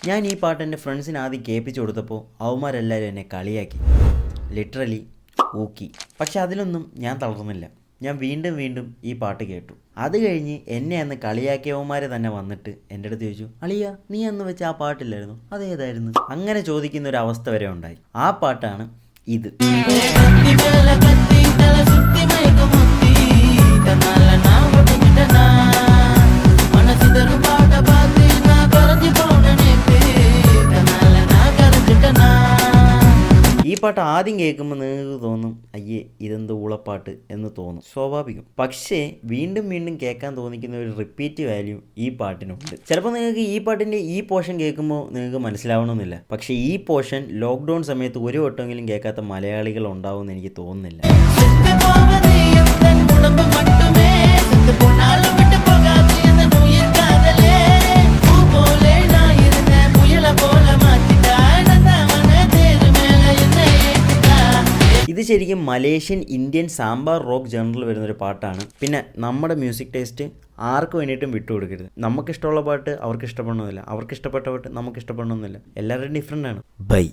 ഞാൻ ഈ പാട്ട് എൻ്റെ ഫ്രണ്ട്സിന് ആദ്യം കേൾപ്പിച്ചു കൊടുത്തപ്പോൾ അവന്മാരെല്ലാവരും എന്നെ കളിയാക്കി, ലിറ്ററലി ഊക്കി. പക്ഷെ അതിലൊന്നും ഞാൻ തളർന്നില്ല. ഞാൻ വീണ്ടും വീണ്ടും ഈ പാട്ട് കേട്ടു. അത് കഴിഞ്ഞ് എന്നെ അന്ന് കളിയാക്കിയവന്മാരെ തന്നെ വന്നിട്ട് എൻ്റെ അടുത്ത് ചോദിച്ചു, അളിയ നീ അന്ന് വെച്ച ആ പാട്ടില്ലായിരുന്നു, അതേതായിരുന്നു? അങ്ങനെ ചോദിക്കുന്ന ഒരു അവസ്ഥ വരെ ഉണ്ടായി. ആ പാട്ടാണ് ഇത്. ഈ പാട്ട് ആദ്യം കേൾക്കുമ്പോൾ നിങ്ങൾക്ക് തോന്നും, അയ്യേ ഇതെന്ത് ഊളപ്പാട്ട് എന്ന് തോന്നും, സ്വാഭാവികം. പക്ഷേ വീണ്ടും വീണ്ടും കേൾക്കാൻ തോന്നിക്കുന്ന ഒരു റിപ്പീറ്റ് വാല്യൂ ഈ പാട്ടിനുണ്ട്. ചിലപ്പോൾ നിങ്ങൾക്ക് ഈ പാട്ടിൻ്റെ ഈ പോർഷൻ കേൾക്കുമ്പോൾ നിങ്ങൾക്ക് മനസ്സിലാവണമെന്നില്ല. പക്ഷേ ഈ പോർഷൻ ലോക്ക്ഡൗൺ സമയത്ത് ഒരു വട്ടമെങ്കിലും കേൾക്കാത്ത മലയാളികൾ ഉണ്ടാവുമെന്ന് എനിക്ക് തോന്നുന്നില്ല. ഇത് ശരിക്കും മലേഷ്യൻ ഇന്ത്യൻ സാമ്പാർ റോക്ക് ജേണറിൽ വരുന്നൊരു പാട്ടാണ്. പിന്നെ നമ്മുടെ മ്യൂസിക് ടേസ്റ്റ് ആർക്ക് വേണ്ടിയിട്ടും വിട്ടുകൊടുക്കരുത്. നമുക്കിഷ്ടമുള്ള പാട്ട് അവർക്ക് ഇഷ്ടപ്പെടണമെന്നില്ല, അവർക്ക് ഇഷ്ടപ്പെട്ട പാട്ട് നമുക്ക് ഇഷ്ടപ്പെടണമെന്നില്ല. എല്ലാവരുടെയും ഡിഫറെൻ്റ് ആണ്. ബൈ.